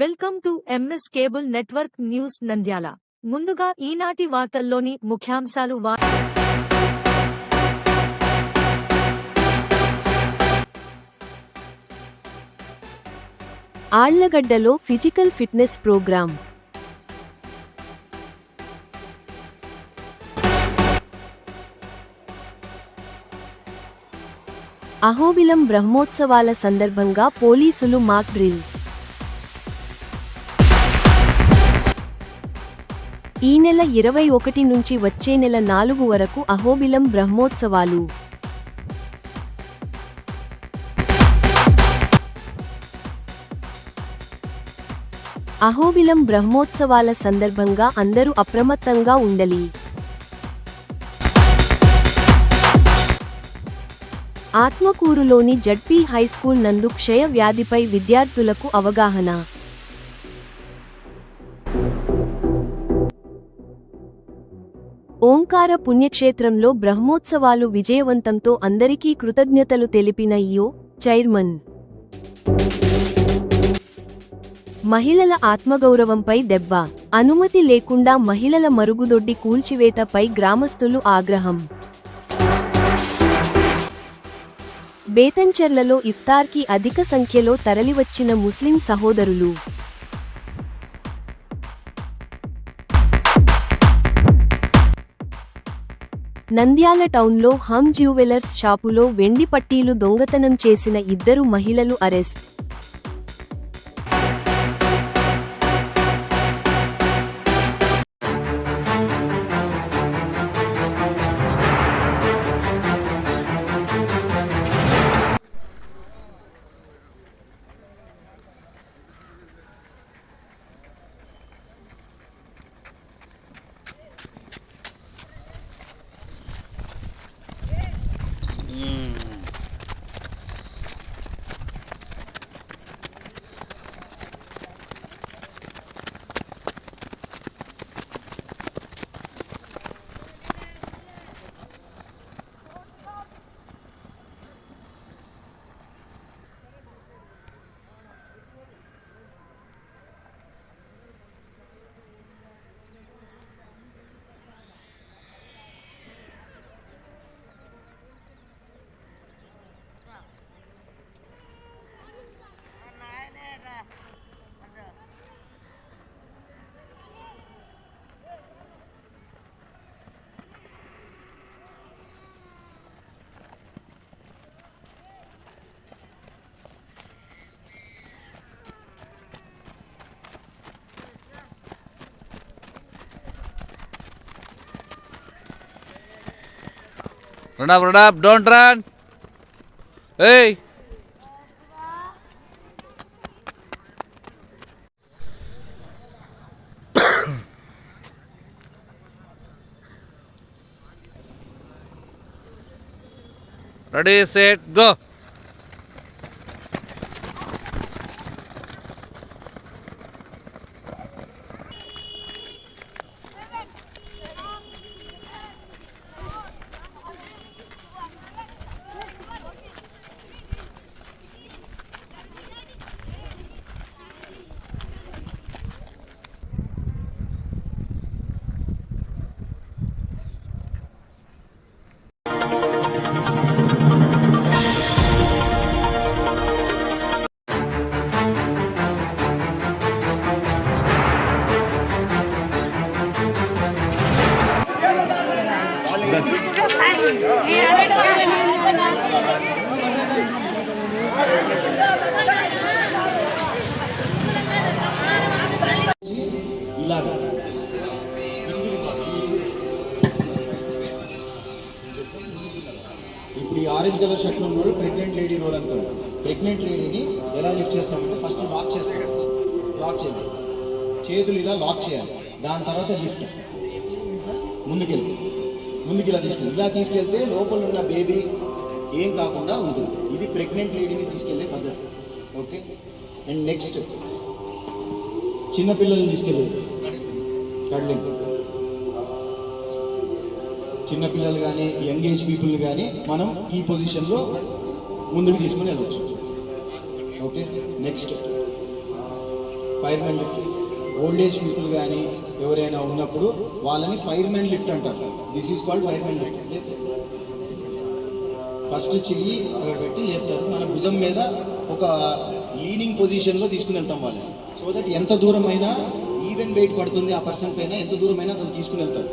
Welcome to MS cable network news Nandyal. ముందుగా ఈనాటి వార్తల్లోని ముఖ్యాంశాలు. ఆళ్లగడ్డలో ఫిజికల్ ఫిట్నెస్ ప్రోగ్రాం. అహోబిలం బ్రహ్మోత్సవాల సందర్భంగా పోలీసులు మాక్ డ్రిల్. ఈ నెల 21 నుంచి వచ్చే నెల 4 వరకు అహోబిలం బ్రహ్మోత్సవాలు. అహోబిలం బ్రహ్మోత్సవాల సందర్భంగా అందరూ అప్రమత్తంగా ఉండాలి. ఆత్మకూరులోని జడ్పీ హైస్కూల్ నందు క్షయ వ్యాధిపై విద్యార్థులకు అవగాహన. ఓంకార పుణ్యక్షేత్రంలో బ్రహ్మోత్సవాలు విజయవంతంతో అందరికీ కృతజ్ఞతలు తెలిపిన ఈఓ, చైర్మన్. మహిళల ఆత్మగౌరవంపై దెబ్బ. అనుమతి లేకుండా మహిళల మరుగుదొడ్డి కూల్చివేతపై గ్రామస్తులు ఆగ్రహం. బేతంచెర్లలో ఇఫ్తార్కి అధిక సంఖ్యలో తరలివచ్చిన ముస్లిం సహోదరులు. నంద్యాల టౌన్లో హమ్ జ్యువెలర్స్ షాపులో వెండి పట్టీలు దొంగతనం చేసిన 2 మహిళలు arrest. Run up, don't run. Hey. Ready, set, go. ఇప్పుడు ఈ ఆరెంజ్ కలర్ షర్ట్లో ఉన్నాడు ప్రెగ్నెంట్ లేడీ రోల్ అనుకోండి. ప్రెగ్నెంట్ లేడీని ఎలా లిఫ్ట్ చేస్తామంటే ఫస్ట్ లాక్ చేస్తాం. లాక్ చేయాలి, చేతులు ఇలా లాక్ చేయాలి. దాని తర్వాత లిఫ్ట్ ముందుకు ఇలా తీసుకెళ్తే లోపల ఉన్న బేబీ ఏం కాకుండా ఉంటుంది. ఇది ప్రెగ్నెంట్ లేడీని తీసుకెళ్లే పద్ధతి. ఓకే. అండ్ నెక్స్ట్ చిన్నపిల్లల్ని తీసుకెళ్ళేది కడ్లింగ్. చిన్నపిల్లలు కానీ యంగ్ ఏజ్ పీపుల్ కానీ మనం ఈ పొజిషన్లో ముందుకు తీసుకుని వెళ్ళచ్చు. Okay. Next firemen lift. Old age people కానీ ఎవరైనా ఉన్నప్పుడు వాళ్ళని ఫైర్మెన్ లిఫ్ట్ అంటారు. This is called firemen lift. First చెయ్యి అక్కడ పెట్టి లేపుతారు, మన భుజం మీద ఒక లీనింగ్ పొజిషన్లో తీసుకుని వెళ్తాం వాళ్ళని. సో దట్ ఎంత దూరం అయినా ఈవెన్ వెయిట్ పడుతుంది ఆ పర్సన్ పైన, ఎంత దూరం అయినా అతను తీసుకుని వెళ్తారు.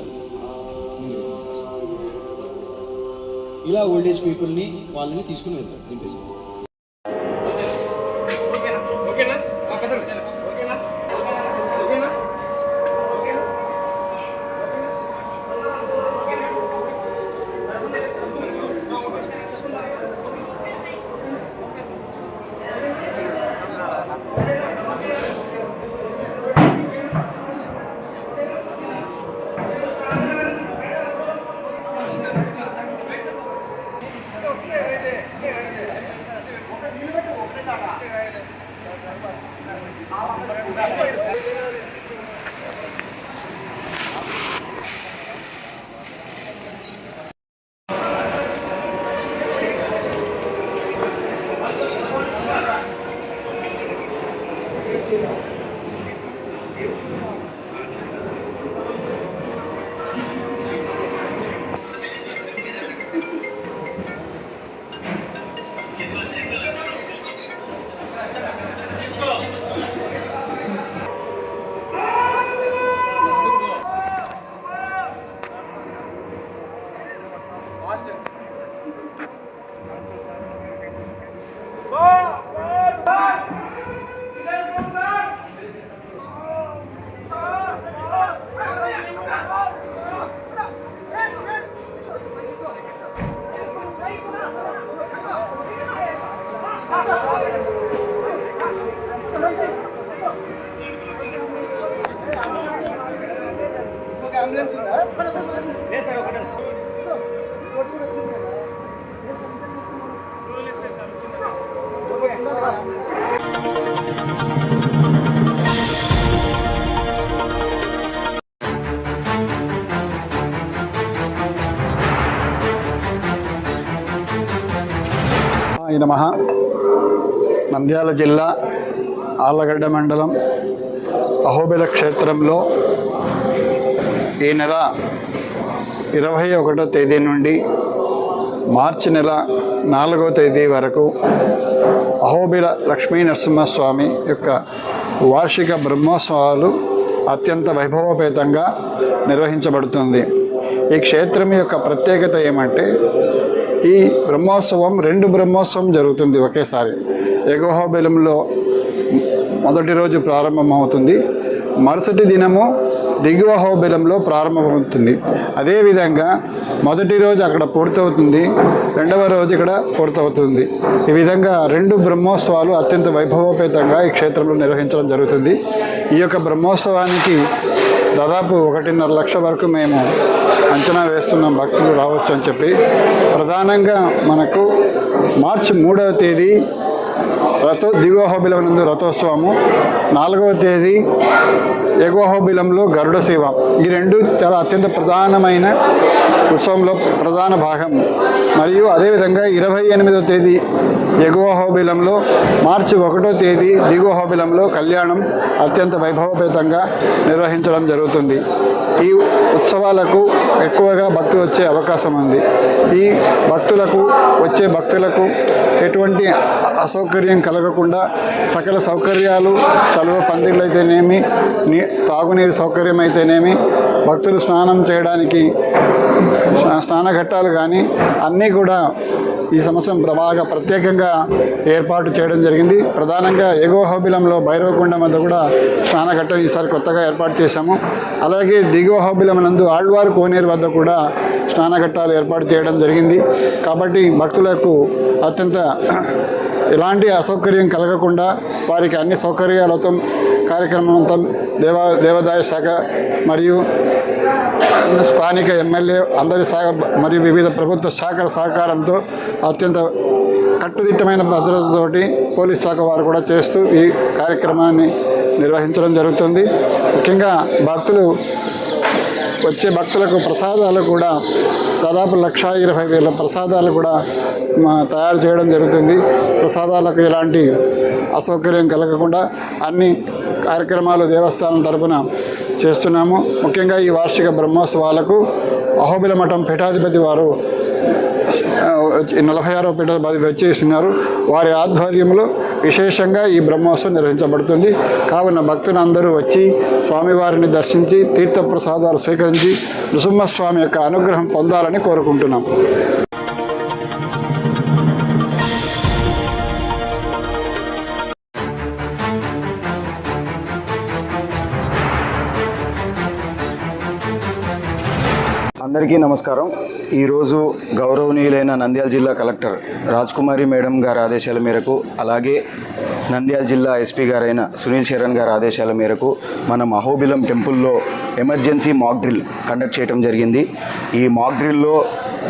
ఇలా ఓల్డ్ ఏజ్ పీపుల్ని వాళ్ళని తీసుకుని వెళ్తారు. దింపేస్తారు. నమః. నంద్యాల జిల్లా ఆళ్లగడ్డ మండలం అహోబిల క్షేత్రంలో ఈ నెల 21వ తేదీ నుండి మార్చి నెల 4వ తేదీ వరకు అహోబిల లక్ష్మీ నరసింహస్వామి యొక్క వార్షిక బ్రహ్మోత్సవాలు అత్యంత వైభవోపేతంగా నిర్వహించబడుతుంది. ఈ క్షేత్రం యొక్క ప్రత్యేకత ఏమంటే ఈ బ్రహ్మోత్సవం 2 బ్రహ్మోత్సవం జరుగుతుంది ఒకేసారి. ఎగువహోబిలంలో మొదటి రోజు ప్రారంభమవుతుంది, మరుసటి దినము దిగువ హోబిలంలో ప్రారంభమవుతుంది. అదేవిధంగా మొదటి రోజు అక్కడ పూర్తవుతుంది, రెండవ రోజు ఇక్కడ పూర్తవుతుంది. ఈ విధంగా 2 బ్రహ్మోత్సవాలు అత్యంత వైభవోపేతంగా ఈ క్షేత్రంలో నిర్వహించడం జరుగుతుంది. ఈ యొక్క బ్రహ్మోత్సవానికి దాదాపు 1.5 లక్ష వరకు మేము అంచనా వేస్తున్నాం భక్తులు రావచ్చు అని చెప్పి. ప్రధానంగా మనకు మార్చి 3వ తేదీ దిగువ హోబిలం నందు రథోత్సవము, 4వ తేదీ ఎగువ హోబిలంలో గరుడ సేవ. ఈ 2 చాలా అత్యంత ప్రధానమైన ఉత్సవంలో ప్రధాన భాగం. మరియు అదేవిధంగా 28వ తేదీ ఎగువ హోబిలంలో, మార్చి 1వ తేదీ దిగువ హోబిలంలో కళ్యాణం అత్యంత వైభవపేతంగా నిర్వహించడం జరుగుతుంది. ఈ ఉత్సవాలకు ఎక్కువగా భక్తులు వచ్చే అవకాశం ఉంది. ఈ వచ్చే భక్తులకు ఎటువంటి అసౌకర్యం కలగకుండా సకల సౌకర్యాలు, చలువ పందిళ్ళు అయితేనేమి, తాగునీరు సౌకర్యం అయితేనేమి, భక్తులు స్నానం చేయడానికి స్నానఘట్టాలు కానీ అన్నీ కూడా ఈ సంవత్సరం బాగా ప్రత్యేకంగా ఏర్పాటు చేయడం జరిగింది. ప్రధానంగా ఎగువ హోబిలంలో భైరవకొండ వద్ద కూడా స్నానఘట్టం ఈసారి కొత్తగా ఏర్పాటు చేశాము. అలాగే దిగువ హోబిలం నందు ఆళ్వారు కోనేరు వద్ద కూడా స్నానఘట్టాలు ఏర్పాటు చేయడం జరిగింది. కాబట్టి భక్తులకు అత్యంత ఎలాంటి అసౌకర్యం కలగకుండా వారికి అన్ని సౌకర్యాలతో కార్యక్రమం అంతా దేవాదాయ శాఖ మరియు స్థానిక ఎమ్మెల్యే అందరి మరియు వివిధ ప్రభుత్వ శాఖల సహకారంతో అత్యంత కట్టుదిట్టమైన భద్రతతోటి పోలీస్ శాఖ వారు కూడా చేస్తూ ఈ కార్యక్రమాన్ని నిర్వహించడం జరుగుతుంది. ముఖ్యంగా వచ్చే భక్తులకు ప్రసాదాలు కూడా దాదాపు 1,20,000 ప్రసాదాలు కూడా తయారు చేయడం జరుగుతుంది. ప్రసాదాలకు ఎలాంటి అసౌకర్యం కలగకుండా కార్యక్రమాలు దేవస్థానం తరపున చేస్తున్నాము. ముఖ్యంగా ఈ వార్షిక బ్రహ్మోత్సవాలకు అహోబిల మఠం పీఠాధిపతి వారు 46వ పీఠాధిపతి వచ్చేస్తున్నారు. వారి ఆధ్వర్యంలో విశేషంగా ఈ బ్రహ్మోత్సవం నిర్వహించబడుతుంది. కావున భక్తులందరూ వచ్చి స్వామివారిని దర్శించి తీర్థప్రసాదాలు స్వీకరించి నృసింహస్వామి యొక్క అనుగ్రహం పొందాలని కోరుకుంటున్నాం. అందరికీ నమస్కారం. ఈరోజు గౌరవనీయులైన నంద్యాల జిల్లా కలెక్టర్ రాజ్కుమారి మేడం గారి ఆదేశాల మేరకు, అలాగే నంద్యాల జిల్లా ఎస్పీ గారైన సునీల్ శరణ్ గారి ఆదేశాల మేరకు మనం అహోబిలం టెంపుల్లో ఎమర్జెన్సీ మాక్ డ్రిల్ కండక్ట్ చేయడం జరిగింది. ఈ మాక్ డ్రిల్లో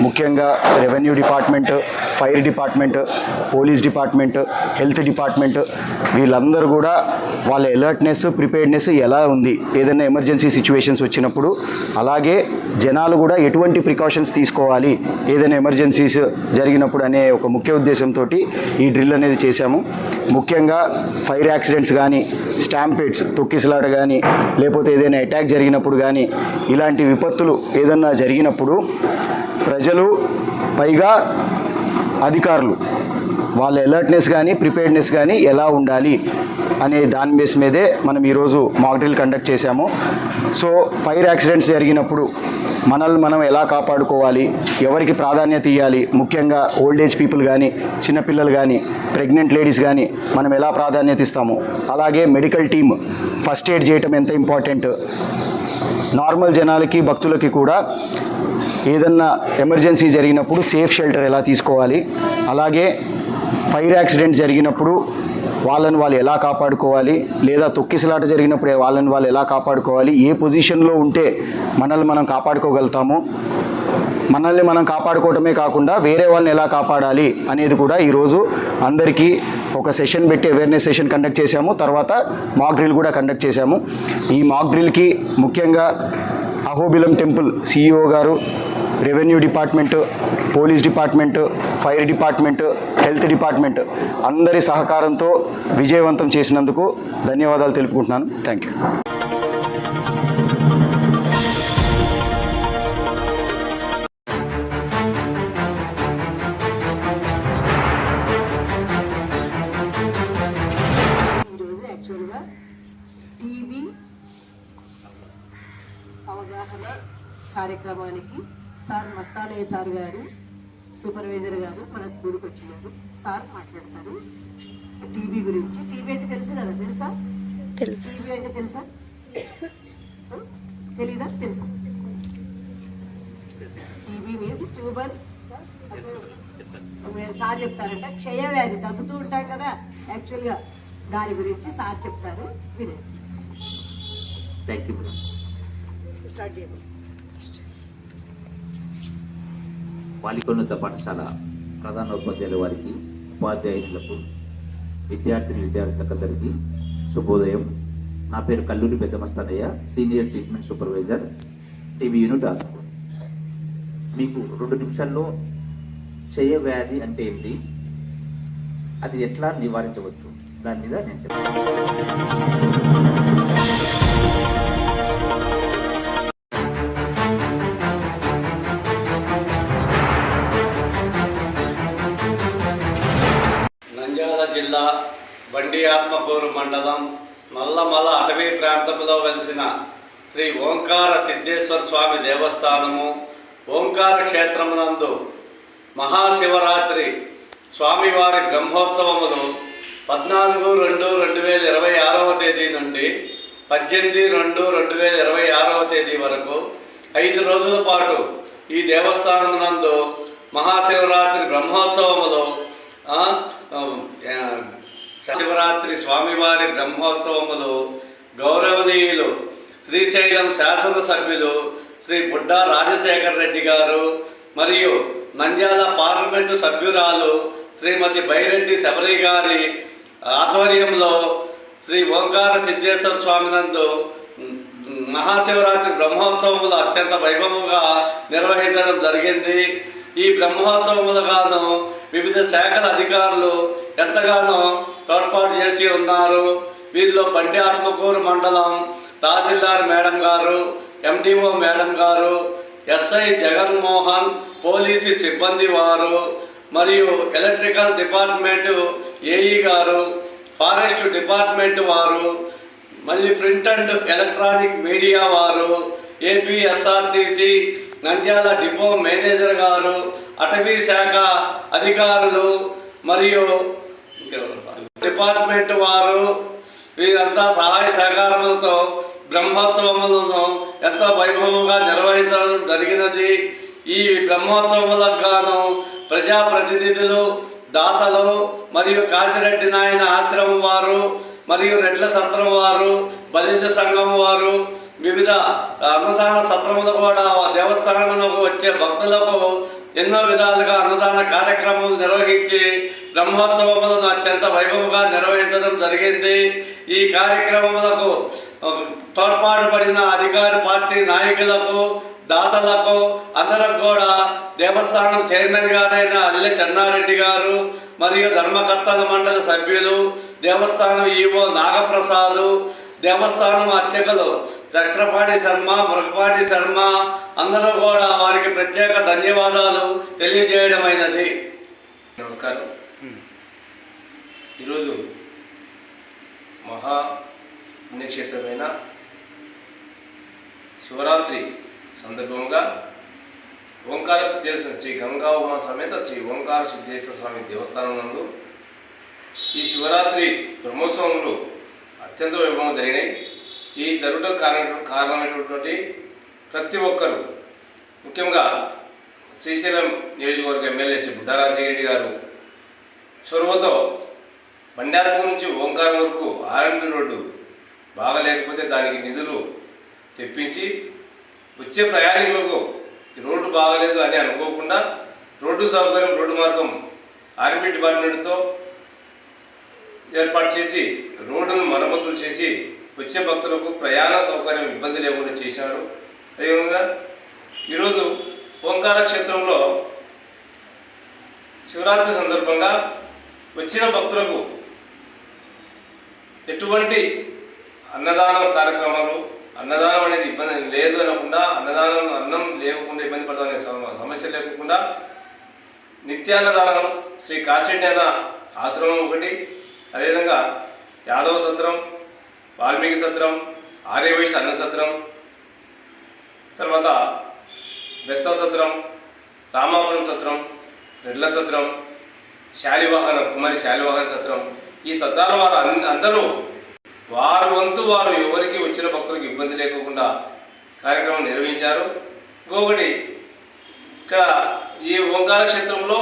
ముఖ్యంగా revenue department, fire department, police department, health department వీళ్ళందరూ కూడా వాళ్ళ అలర్ట్నెస్, ప్రిపేర్డ్నెస్ ఎలా ఉంది ఏదైనా ఎమర్జెన్సీ సిచ్యువేషన్స్ వచ్చినప్పుడు, అలాగే జనాలు కూడా ఎటువంటి ప్రికాషన్స్ తీసుకోవాలి ఏదైనా ఎమర్జెన్సీస్ జరిగినప్పుడు అనే ఒక ముఖ్య ఉద్దేశంతో ఈ డ్రిల్ అనేది చేశాము. ముఖ్యంగా ఫైర్ యాక్సిడెంట్స్ కానీ, స్టాంపేడ్స్ తొక్కిసలాట కానీ, లేకపోతే ఏదైనా అటాక్ జరిగినప్పుడు కానీ, ఇలాంటి విపత్తులు ఏదన్నా జరిగినప్పుడు ప్రజలు పైగా అధికారులు వాళ్ళ అలర్ట్నెస్ కానీ, ప్రిపేర్డ్నెస్ కానీ ఎలా ఉండాలి అనే దాని బేస్ మీదే మనం ఈరోజు మాక్ డ్రిల్ కండక్ట్ చేశాము. సో ఫైర్ యాక్సిడెంట్స్ జరిగినప్పుడు మనల్ని మనం ఎలా కాపాడుకోవాలి, ఎవరికి ప్రాధాన్యత ఇవ్వాలి, ముఖ్యంగా ఓల్డ్ ఏజ్ పీపుల్ కానీ, చిన్నపిల్లలు కానీ, ప్రెగ్నెంట్ లేడీస్ కానీ మనం ఎలా ప్రాధాన్యత ఇస్తాము, అలాగే మెడికల్ టీమ్ ఫస్ట్ ఎయిడ్ చేయటం ఎంత ఇంపార్టెంట్, నార్మల్ జనాలకి భక్తులకి కూడా ఏదన్నా ఎమర్జెన్సీ జరిగినప్పుడు సేఫ్ షెల్టర్ ఎలా తీసుకోవాలి, అలాగే ఫైర్ యాక్సిడెంట్ జరిగినప్పుడు వాళ్ళని వాళ్ళు ఎలా కాపాడుకోవాలి, లేదా తొక్కిసలాట జరిగినప్పుడు వాళ్ళని వాళ్ళు ఎలా కాపాడుకోవాలి, ఏ పొజిషన్లో ఉంటే మనల్ని మనం కాపాడుకోగలుగుతాము, మనల్ని మనం కాపాడుకోవటమే కాకుండా వేరే వాళ్ళని ఎలా కాపాడాలి అనేది కూడా ఈరోజు అందరికీ ఒక సెషన్ పెట్టి అవేర్నెస్ సెషన్ కండక్ట్ చేశాము. తర్వాత మాక్ డ్రిల్ కూడా కండక్ట్ చేశాము. ఈ మాక్ డ్రిల్కి ముఖ్యంగా అహోబిలం టెంపుల్ సిఇఓ గారు, revenue department, police department, fire department, health department అందరి సహకారంతో విజయవంతం చేసినందుకు ధన్యవాదాలు తెలుపుకుంటున్నాను. Thank you. ఈరోజు యాక్చువల్గా టీవీ అవగాహన కార్యక్రమానికి సార్ మస్తానయ్య సార్ గారు, సూపర్వైజర్ గారు మన స్కూల్కి వచ్చినారు. సార్ మాట్లాడతారు టీవీ గురించి. టీవీ అంటే తెలుసు కదా, తెలుసా? తెలుసు. టీవీ అంటే తెలుసా? తెలీదా? తెలుసా? TV means tuber. సార్ చెప్తారంట క్షయ వ్యాధి, తగ్గుతూ ఉంటాం కదా యాక్చువల్గా, దాని గురించి సార్ చెప్తారు, వినండి. Thank you madam. స్టార్ట్ చేయండి. బాలికోన్నత పాఠశాల ప్రధానోపాధ్యాయుల వారికి, ఉపాధ్యాయులకు, విద్యార్థులందరికీ శుభోదయం. నా పేరు కల్లూరి పెద్ద Mastanaiah, senior treatment supervisor, TB unit ఆస్పత్రి. మీకు 2 నిమిషాల్లో క్షయ వ్యాధి అంటే ఏంటి, అది ఎట్లా నివారించవచ్చు దాని మీద నేను చెప్తాను. నంద్యాల జిల్లా బండి ఆత్మకూరు మండలం నల్లమల అటవీ ప్రాంతంలో వెలిసిన శ్రీ ఓంకార సిద్ధేశ్వర స్వామి దేవస్థానము ఓంకార క్షేత్రమునందు మహాశివరాత్రి స్వామివారి బ్రహ్మోత్సవములు 14/2/2026 తేదీ నుండి 18/2/2026 తేదీ వరకు 5 రోజుల పాటు ఈ దేవస్థానమునందు మహాశివరాత్రి బ్రహ్మోత్సవములు శివరాత్రి స్వామివారి బ్రహ్మోత్సవములు గౌరవనీయులు శ్రీశైలం శాసనసభ్యులు శ్రీ బుడ్డా రాజశేఖర్ రెడ్డి గారు మరియు నంద్యాల పార్లమెంటు సభ్యురాలు శ్రీమతి బైరెడ్డి శబరి గారి ఆధ్వర్యంలో శ్రీ ఓంకార సిద్ధేశ్వర స్వామి నందు మహాశివరాత్రి బ్రహ్మోత్సవములు అత్యంత వైభవంగా నిర్వహించడం జరిగింది. ఈ బ్రహ్మోత్సవములుగాను వివిధ శాఖల అధికారులు ఎంతగానో తోడ్పాటు చేసి ఉన్నారు. వీరిలో బండి ఆత్మకూరు మండలం తహసీల్దార్ మేడం గారు, ఎండిఓ మేడం గారు, ఎస్ఐ జగన్మోహన్, పోలీసు సిబ్బంది వారు, మరియు ఎలక్ట్రికల్ డిపార్ట్మెంటు ఏఈ గారు, ఫారెస్ట్ డిపార్ట్మెంట్ వారు, మళ్ళీ ప్రింట్ అండ్ ఎలక్ట్రానిక్ మీడియా వారు, ఏపీఎస్ఆర్టీసీ నంద్యాల డిపో మేనేజర్ గారు, అటవీ శాఖ అధికారులు మరియు డిపార్ట్మెంట్ వారు, వీరంతా సహాయ సహకారములతో బ్రహ్మోత్సవములను ఎంతో వైభవంగా నిర్వహించడం జరిగినది. ఈ బ్రహ్మోత్సవములకు గాను ప్రజాప్రతినిధులు, దాతలు మరియు కాశిరెడ్డి నాయన ఆశ్రమం వారు మరియు రెడ్ల సత్రం వారు, బలిజ సంఘం వారు, వివిధ అన్నదాన సత్రములు కూడా దేవస్థానంలోకి వచ్చే భక్తులకు ఎన్నో విధాలుగా అన్నదాన కార్యక్రమాలు నిర్వహించి బ్రహ్మోత్సవములను అత్యంత వైభవంగా నిర్వహించడం జరిగింది. ఈ కార్యక్రమములకు తోడ్పాటు పడిన అధికార పార్టీ నాయకులకు, దాతలకు అందరికి కూడా దేవస్థానం చైర్మన్ గారైన అల్లె చెన్నారెడ్డి గారు మరియు ధర్మకర్తల మండలి సభ్యులు, దేవస్థానం ఈవో నాగప్రసాద్, దేవస్థానం అర్చకులు చక్రపాటి శర్మ, మృగపాటి శర్మ అందరూ కూడా వారికి ప్రత్యేక ధన్యవాదాలు తెలియజేయడమైనది. నమస్కారం. ఈరోజు మహా పుణ్యక్షేత్రమైన శివరాత్రి సందర్భంగా ఓంకార సిద్ధేశ్వర శ్రీ గంగా ఉమా సమేత శ్రీ ఓంకార సిద్ధేశ్వర స్వామి దేవస్థానం నందు ఈ శివరాత్రి బ్రహ్మోత్సవములు అత్యంత వైభవంగా జరిగినాయి. ఈ జరుగుట కారణమైనటువంటి ప్రతి ఒక్కరూ, ముఖ్యంగా శ్రీశైలం నియోజకవర్గ ఎమ్మెల్యే శ్రీ బుడ్డా రాజశేఖర గారు చొరవతో బండార్పూర్ నుంచి ఓంకారం వరకు ఆర్ఎంపీ రోడ్డు బాగా లేకపోతే దానికి నిధులు తెప్పించి వచ్చే ప్రయాణికులకు రోడ్డు బాగలేదు అని అనుకోకుండా రోడ్డు సౌకర్యం, రోడ్డు మార్గం ఆర్ఎంపీ డిపార్ట్మెంట్తో ఏర్పాటు చేసి రోడ్డును మరమ్మతులు చేసి వచ్చే భక్తులకు ప్రయాణ సౌకర్యం ఇబ్బంది లేకుండా చేశారు. అదేవిధంగా ఈరోజు ఓంకార క్షేత్రంలో శివరాత్రి సందర్భంగా వచ్చిన భక్తులకు ఎటువంటి అన్నదాన కార్యక్రమాలు, అన్నదానం అనేది ఇబ్బంది లేదు అనకుండా, అన్నం లేకుండా ఇబ్బంది పడతామనే సమస్య లేకుండా నిత్యాన్నదానం శ్రీ కాశీరెడ్డి అన్న ఆశ్రమం ఒకటి, అదేవిధంగా యాదవ సత్రం, వాల్మీకి సత్రం, ఆర్యవైశ్య అన్న సత్రం, తర్వాత బెస్తా సత్రం, రామాపురం సత్రం, రెడ్ల సత్రం, శాలివాహన కుమారి శాలివాహన సత్రం, ఈ సత్రాల వారు అందరూ వారి వంతు వారు ఎవరికి వచ్చిన భక్తులకు ఇబ్బంది లేకుండా కార్యక్రమం నిర్వహించారు. ఇంకొకటి, ఇక్కడ ఈ ఓంకార క్షేత్రంలో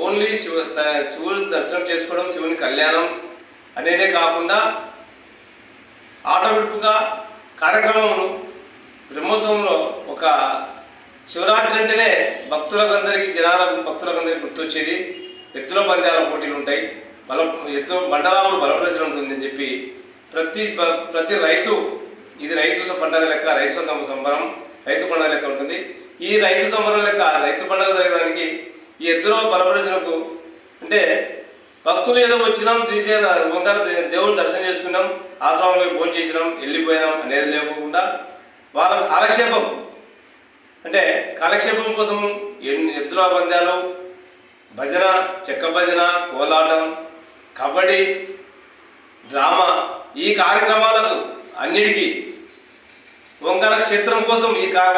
ఓన్లీ శివుని దర్శనం చేసుకోవడం, శివుని కళ్యాణం అనేదే కాకుండా ఆట విడుపుగా కార్యక్రమంలో బ్రహ్మోత్సవంలో ఒక శివరాత్రి అంటేనే భక్తులకందరికీ గుర్తొచ్చేది ఎత్తుల పందాల పోటీలు ఉంటాయి, ఎత్తు బండరాముడు బలప్రదర్శన ఉంటుందని చెప్పి ప్రతి రైతు, ఇది రైతు పండుగ లెక్క, రైతు సంబరం, రైతు పండుగ లెక్క ఉంటుంది. ఈ రైతు సంబరం లెక్క రైతు పండుగ జరగడానికి ఈ ఎత్తుల బలప్రదర్శనకు అంటే భక్తులు ఏదో వచ్చినాం, శ్రీశైలం ఓంకార దేవుని దర్శనం చేసుకున్నాం, ఆశ్రమంలో భోజనం చేసినాం, వెళ్ళిపోయినాం అనేది లేకుండా వాళ్ళ కాలక్షేపం అంటే కాలక్షేపం కోసం ఎత్తుల పందాలు, భజన, చెక్క భజన, కోలాటం, కబడ్డీ, డ్రామా, ఈ కార్యక్రమాలకు అన్నిటికీ ఓంకార క్షేత్రం కోసం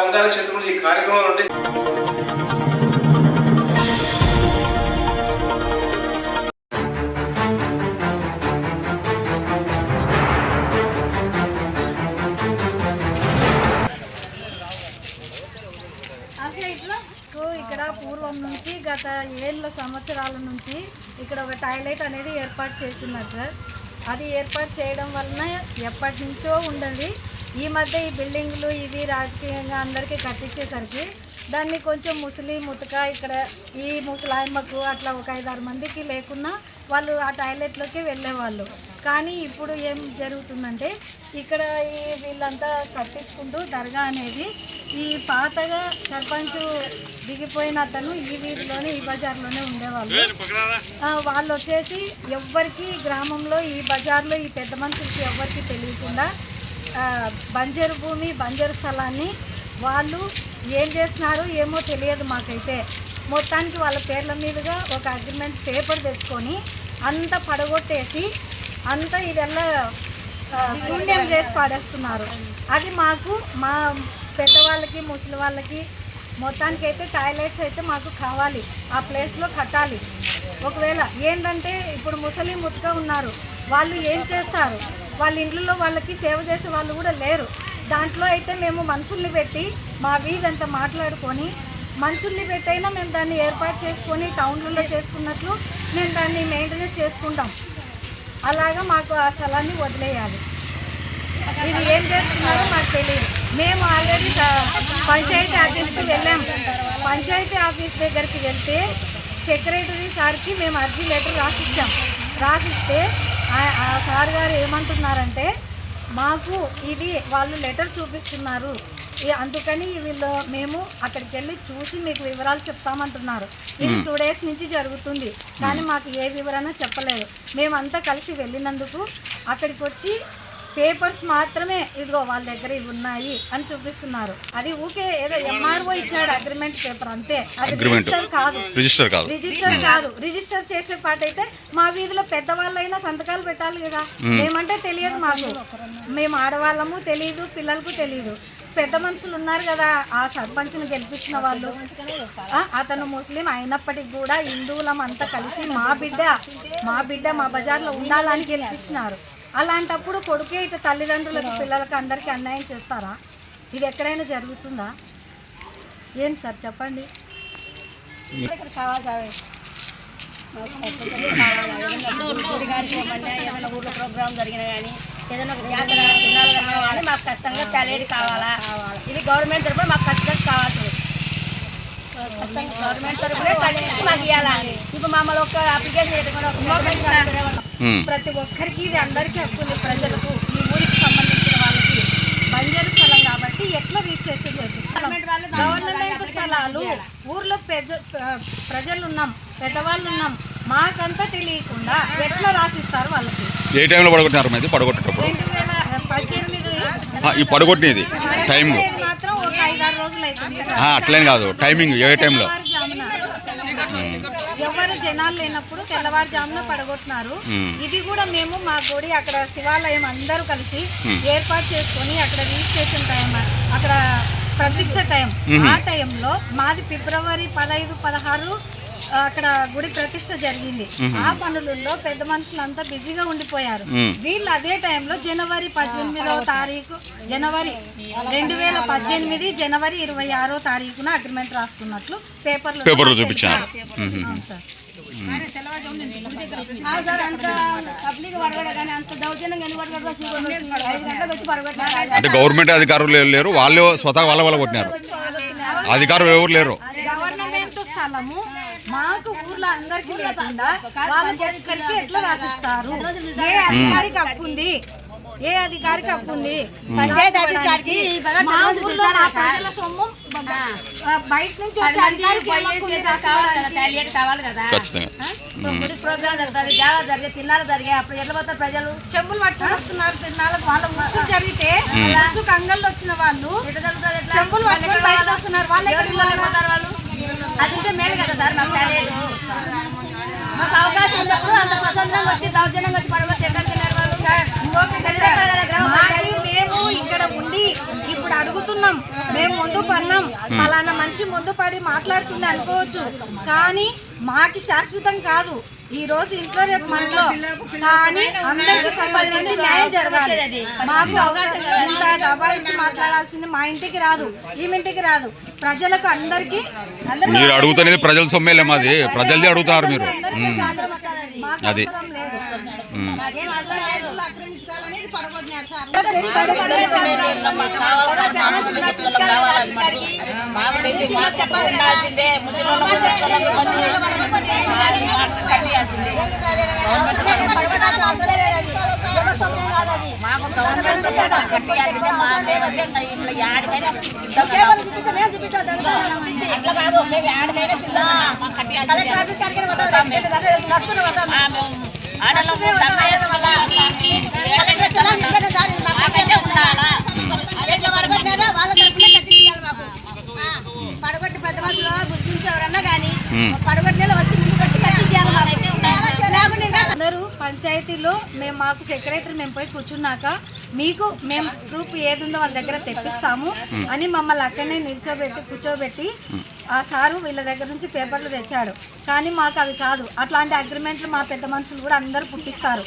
ఓంకార క్షేత్రంలో ఈ కార్యక్రమాలు ఉంటాయి. ఇక్కడ పూర్వం నుంచి గత 7 సంవత్సరాల నుంచి ఇక్కడ ఒక టాయిలెట్ అనేది ఏర్పాటు చేస్తున్నారు సార్. అది ఏర్పాటు చేయడం వలన ఎప్పటి నుంచో ఉండదు. ఈ మధ్య ఈ బిల్డింగ్లు ఇవి రాజకీయంగా అందరికీ కట్టించేసరికి దాన్ని కొంచెం ముతక ఇక్కడ ఈ ముసలాయమ్మకు అట్లా ఒక 5-6 మందికి లేకున్నా వాళ్ళు ఆ టాయిలెట్లోకి వెళ్ళేవాళ్ళు. కానీ ఇప్పుడు ఏం జరుగుతుందంటే ఇక్కడ వీళ్ళంతా కట్టించుకుంటూ దర్గా అనేది ఈ పాతగా సర్పంచ్ దిగిపోయిన అతను ఈ వీధిలోనే ఈ బజార్లోనే ఉండేవాళ్ళు. వాళ్ళు వచ్చేసి ఎవ్వరికి గ్రామంలో ఈ బజార్లో ఈ పెద్ద మనుషులకి ఎవ్వరికి తెలియకుండా బంజరు భూమి బంజరు స్థలాన్ని వాళ్ళు ఏం చేస్తున్నారో ఏమో తెలియదు మాకైతే. మొత్తానికి వాళ్ళ పేర్ల మీదుగా ఒక అగ్రిమెంట్ పేపర్ తెచ్చుకొని అంతా పడగొట్టేసి అంతా ఇదెల్లా శూన్యం చేసి పాడేస్తున్నారు. అది మాకు మా పెద్దవాళ్ళకి ముసలి వాళ్ళకి మొత్తానికి అయితే టాయిలెట్స్ అయితే మాకు కావాలి, ఆ ప్లేస్లో కట్టాలి. ఒకవేళ ఏంటంటే ఇప్పుడు ముసలి ముట్టుగా ఉన్నారు, వాళ్ళు ఏం చేస్తారు, వాళ్ళ ఇంట్లో వాళ్ళకి సేవ చేసే వాళ్ళు కూడా లేరు. దాంట్లో అయితే మేము మనుషుల్ని పెట్టి మా వీధంతా మాట్లాడుకొని మనుషుల్ని పెట్టైనా మేము దాన్ని ఏర్పాటు చేసుకొని టౌన్లలో చేసుకున్నట్లు మేము దాన్ని మెయింటెనెన్స్ చేసుకుంటాం. అలాగా మాకు ఆ స్థలాన్ని వదిలేయాలి. ఇది ఏం చేస్తున్నారో మాకు తెలియదు. మేము ఆల్రెడీ పంచాయతీ ఆఫీస్కి వెళ్ళాము. పంచాయతీ ఆఫీస్ దగ్గరికి వెళ్తే సెక్రటరీ సార్కి మేము అర్జీ లెటర్ రాసిస్తే ఆ సార్ గారు ఏమంటున్నారంటే మాకు ఇది వాళ్ళు లెటర్ చూపిస్తున్నారు, అందుకని మేము అక్కడికి వెళ్ళి చూసి మీకు వివరాలు చెప్తామంటున్నారు. ఇది 2 days నుంచి జరుగుతుంది, కానీ మాకు ఏ వివరణ చెప్పలేదు. మేమంతా కలిసి వెళ్ళినందుకు అక్కడికి వచ్చి పేపర్స్ మాత్రమే ఇదిగో వాళ్ళ దగ్గర ఇవి ఉన్నాయి అని చూపిస్తున్నారు. అది ఊకే ఏదో ఎంఆర్ఓ ఇచ్చాడు అగ్రిమెంట్ పేపర్ అంతే, అది రిజిస్టర్ కాదు. రిజిస్టర్ చేసే పాట అయితే మా వీధిలో పెద్దవాళ్ళైనా సంతకాలు పెట్టాలి కదా. మేమంటే తెలియదు మాకు, మేము ఆడవాళ్ళము తెలియదు, పిల్లలకు తెలియదు. పెద్ద మనుషులు ఉన్నారు కదా, ఆ సర్పంచ్ను గెలిపించిన వాళ్ళు, అతను ముస్లిం అయినప్పటికీ కూడా హిందువులం అంతా కలిసి మా బిడ్డ మా బజార్లో ఉండాలని గెలిపించినారు. అలాంటప్పుడు కొడుకే ఇటు తల్లిదండ్రులకు పిల్లలకు అందరికీ అన్యాయం చేస్తారా? ఇది ఎక్కడైనా జరుగుతుందా? ఏంటి సార్ చెప్పండి. ఏదైనా ఊళ్ళో ప్రోగ్రామ్ జరిగినా కానీ ఏదైనా ఒక జాతర తినాలి కానీ మాకు ఖచ్చితంగా టాయిలెట్ కావాలా. ఇది గవర్నమెంట్ తరఫున మాకు ఖచ్చితంగా కావాల్సింది. గవర్నమెంట్ తరఫున మాకు ఇవ్వాలి. ఇప్పుడు మమ్మల్ని ఒక అప్లికేషన్ ప్రతి ఒక్కరికి ఇది అందరికీ హక్కు ఉంది. ప్రజలకు ఈ ఊరికి సంబంధించిన వాళ్ళకి బంజరు స్థలం కాబట్టి ఎట్లా రిజిస్ట్రేషన్ చేపిస్తాం? గవర్నమెంట్ స్థలాలు ఊర్లో ప్రజలు ఉన్నాం, పెద్దవాళ్ళు ఉన్నాం, మాకంతా తెలియకుండా ఎట్లా రాసిస్తారు వాళ్ళకి? ఏ టైంలో పడగొట్టినారు? మీద పడగొట్టేటప్పుడు 2018 ఈ పడగొట్టినది టైం మాత్రం ఒక 5-6 రోజులు అవుతుంది. అట్లేం కాదు, టైమింగ్ ఏ టైంలో? ఎవరు జనాలు లేనప్పుడు తెల్లవారుజామున పడగొట్టినారు. ఇది కూడా మేము మా గుడి అక్కడ శివాలయం అందరూ కలిసి ఏర్పాటు చేసుకొని అక్కడ రిజిస్ట్రేషన్ టైం, అక్కడ ప్రతిష్ట టైం, ఆ టైంలో మాది ఫిబ్రవరి 15-16 అక్కడ గుడి ప్రతిష్ట జరిగింది. ఆ పనులలో పెద్ద మనుషులంతా బిజీగా ఉండిపోయారు. వీళ్ళు అదే టైంలో జనవరి 18వ తారీఖు, జనవరి 2018 జనవరి 26వ తారీఖున అగ్రిమెంట్ రాస్తున్నట్లు పేపర్లో చూపించారు. అంటే గవర్నమెంట్ అధికారులు లేరు, వాళ్ళే స్వతహా వాళ్ళ కొట్టినారు. అధికారులు ఎవరు లేరు. గవర్నమెంట్ స్థలము మాకు ఊర్లో అందరికీ లేకుండా వాళ్ళకి ఎట్లా రాసిస్తారు? ఏ అధికారికి హక్కు ఉంది? ఏ అధికారికి హక్కు ఉంది? పంచాయతీ ఆఫీస్ కాడికి మా ఊర్లో మా ప్రజల సొమ్ము బయట నుంచి వచ్చే అధికారికి కావాలి కదా. ప్రోగ్రామ్ జరుగుతుంది, జావా జరిగే తిన్నాలు జరిగాయి, అప్పుడు ఎట్లా పోతారు ప్రజలు? చెంబులు పట్టుకుని వస్తున్నారు తిన్నాలకు. వాళ్ళ ముసు జరిగితే ముసు కంగళ్ళు వచ్చిన వాళ్ళు చెంబులు పట్టుకుని బయట వస్తున్నారు. వాళ్ళు అది ఉంటే మేలు కదా సార్. మాకు అవకాశం ఉన్నప్పుడు అంత స్వతంత్రంగా వచ్చి దౌర్జన్యంగా వచ్చి పడగొట్టి ఎక్కడ తిన్నారు వాళ్ళు? మేము ఇక్కడ ఉండి ఇప్పుడు అడుగుతున్నాం, మేము ముందు పన్నాం, ఫలానా మనిషి ముందు పడి మాట్లాడుతుంది అనుకోవచ్చు, కానీ మాకి శాశ్వతం కాదు. ఈ రోజు ఇంట్లో రేపు మనలో, కానీ అందరికి సంబంధించి న్యాయం జరగాలి. మాకు అవకాశం దబాయించి మాట్లాడాల్సింది మా ఇంటికి రాదు, ఈమెంటికి రాదు, ప్రజలకు అందరికి. మీరు అడుగుతున్నది ప్రజల సొమ్మేలే, మాది ప్రజలది అడుగుతారు మీరు. అది చెప్పాలి. మాకు గవర్నమెంట్ కట్టియాల్సిందే మా లేదంటే ఇట్లా యాడికైనా అట్లా కాదు మేము యాడికైనా సిద్ధం ఆడలో పడగొట్టి పెద్ద మనుషులు ముస్లింస్ ఎవరన్నా కానీ పడగొట్టిన వచ్చి ముందుకు వచ్చి అందరూ పంచాయతీలో మాకు సెక్రటరీ మేము పోయి కూర్చున్నాక మేము ప్రూఫ్ ఏది ఉందో వాళ్ళ దగ్గర తెప్పిస్తాము అని మమ్మల్ని అక్కడనే కూర్చోబెట్టి ఆ సారు వీళ్ళ దగ్గర నుంచి పేపర్లు తెచ్చాడు. కానీ మాకు అవి కాదు. అట్లాంటి అగ్రిమెంట్లు మా పెద్ద మనుషులు కూడా అందరూ పుట్టిస్తారు.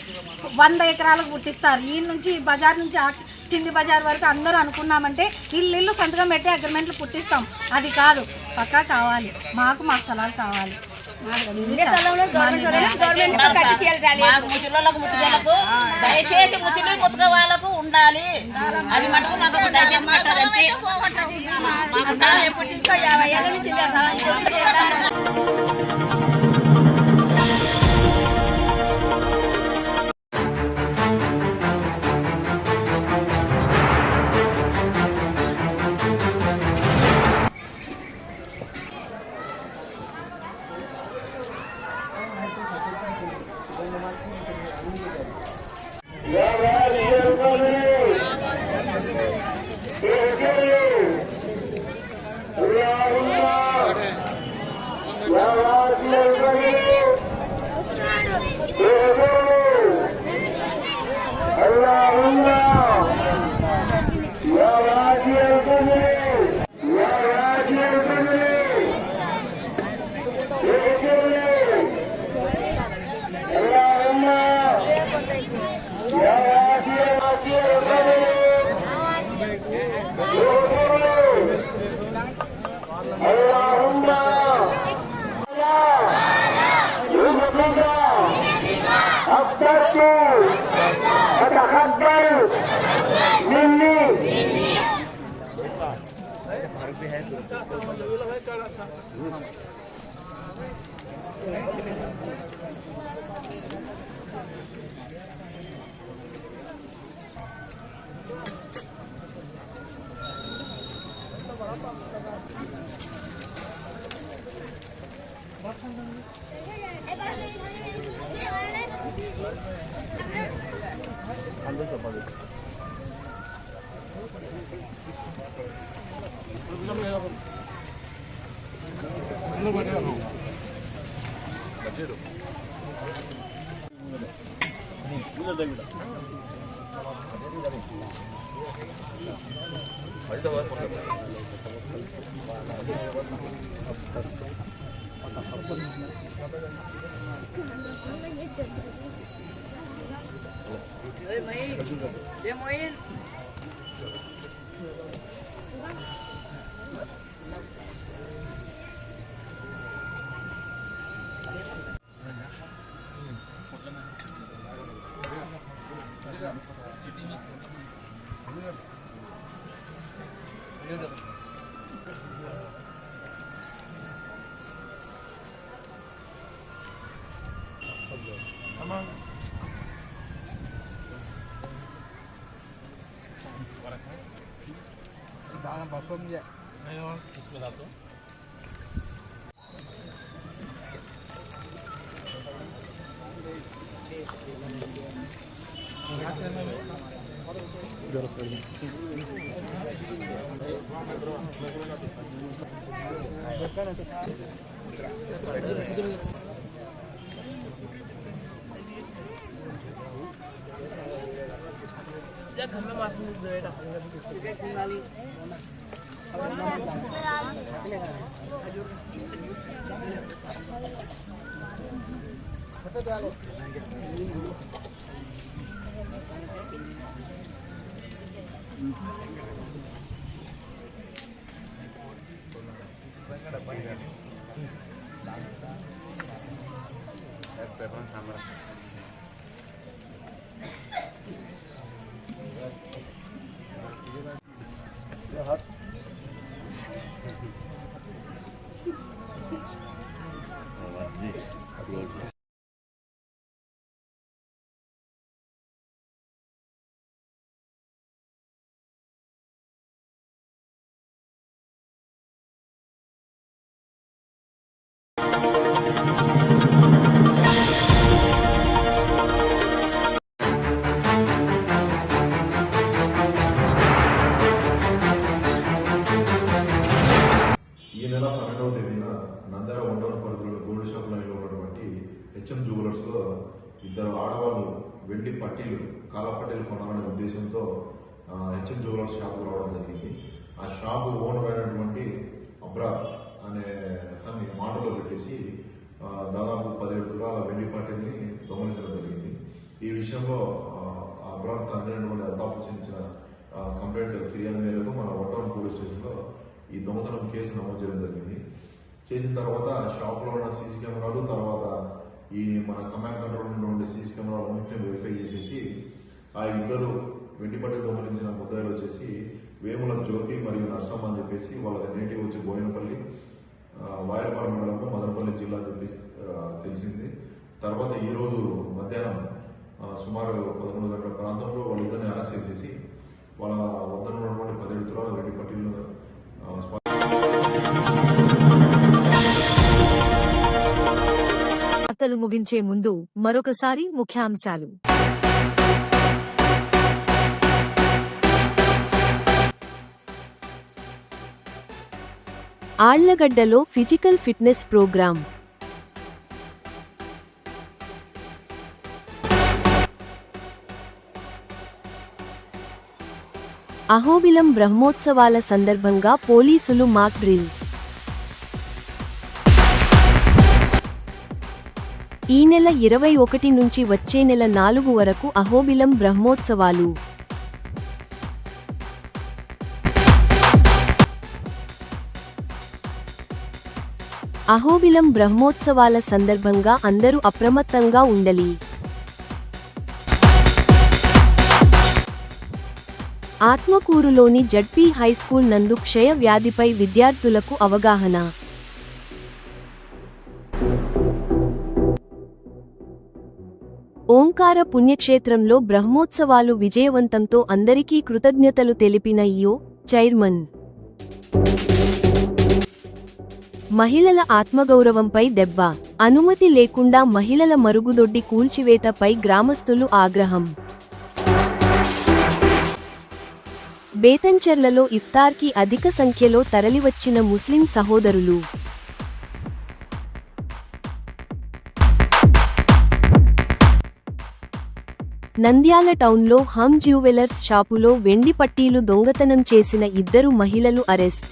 100 ఎకరాలకు పుట్టిస్తారు. ఈ నుంచి బజార్ నుంచి కింది బజార్ వరకు అందరూ అనుకున్నామంటే ఇల్లు సంతకం పెట్టి అగ్రిమెంట్లు పుట్టిస్తాం. అది కాదు, పక్కా కావాలి. మా స్థలాలు కావాలి. దయచేసి ముసలి ముతక వాళ్ళకు ఉండాలి. అది మటుకు మాకు పుట్టించుకో 50 ఏళ్ళ నుంచి హెచ్ఎం జ్యువెలర్స్లో ఇద్దరు ఆడవాళ్ళు వెండి పట్టీలు కాల పట్టీలు కొనాలనే ఉద్దేశంతో హెచ్ఎం జ్యువెలర్స్ షాప్కి రావడం జరిగింది. ఆ షాపు ఓనర్ అయినటువంటి అబ్రా అనే అతన్ని మాటలో పెట్టేసి దాదాపు 17 తులాల వెండి పట్టీల్ని దొంగలించడం జరిగింది. ఈ విషయంలో అబ్రాన్ తండ్రి అయినటువంటి అల్తాఫ్ హుసేన్ ఇచ్చిన కంప్లైంట్ ఫిర్యాదు మేరకు మన వడ్డవరం పోలీస్ స్టేషన్లో ఈ దొంగతనం కేసు నమోదు చేయడం జరిగింది. చేసిన తర్వాత షాప్లో ఉన్న సీసీ కెమెరాలు, తర్వాత ఈ మన కమాండ్ కంట్రోల్ నుండి సీసీ కెమెరాలు అన్నింటినీ వెరిఫై చేసేసి ఆ ఇద్దరు వెండిపట్టి దొంగలించిన ముద్దాయిలు వచ్చేసి వేముల జ్యోతి మరియు నర్సమ్మ అని చెప్పేసి వాళ్ళ నేటివ్ వచ్చి బోయినపల్లి వాయరపాలెం మండలంలో మదనపల్లి జిల్లా తెలిసింది. తర్వాత ఈరోజు మధ్యాహ్నం సుమారు 11 గంటల ప్రాంతంలో వాళ్ళిద్దరిని అరెస్ట్ చేసేసి వాళ్ళ వద్ద ఉన్నటువంటి 17 తులాల వెండి పట్టీలను వార్తలు ముగించే ముందు మరొకసారి ముఖ్యాంశాలు. ఆళ్లగడ్డలో ఫిజికల్ ఫిట్నెస్ ప్రోగ్రాం. అహోబిలం బ్రహ్మోత్సవాల సందర్భంగా పోలీసులు మాక్ డ్రిల్. ఈ నెల 21 నుంచి వచ్చే నెల 4 వరకు అహోబిలం బ్రహ్మోత్సవాలు. అహోబిలం బ్రహ్మోత్సవాల సందర్భంగా అందరూ అప్రమత్తంగా ఉండాలి. ఆత్మకూరులోని జడ్పీ హైస్కూల్ నందు క్షయ వ్యాధిపై విద్యార్థులకు అవగాహన. ఓంకార పుణ్యక్షేత్రంలో బ్రహ్మోత్సవాలు విజయవంతంతో అందరికీ కృతజ్ఞతలు తెలిపిన ఈఓ, చైర్మన్. మహిళల ఆత్మగౌరవంపై దెబ్బ. అనుమతి లేకుండా మహిళల మరుగుదొడ్డి కూల్చివేతపై గ్రామస్తులు ఆగ్రహం. బేతంచెర్లలో ఇఫ్తార్కి అధిక సంఖ్యలో తరలివచ్చిన ముస్లిం సహోదరులు. నంద్యాల టౌన్లో హమ్ జ్యువెలర్స్ షాపులో వెండి పట్టీలు దొంగతనం చేసిన 2 మహిళలు అరెస్ట్.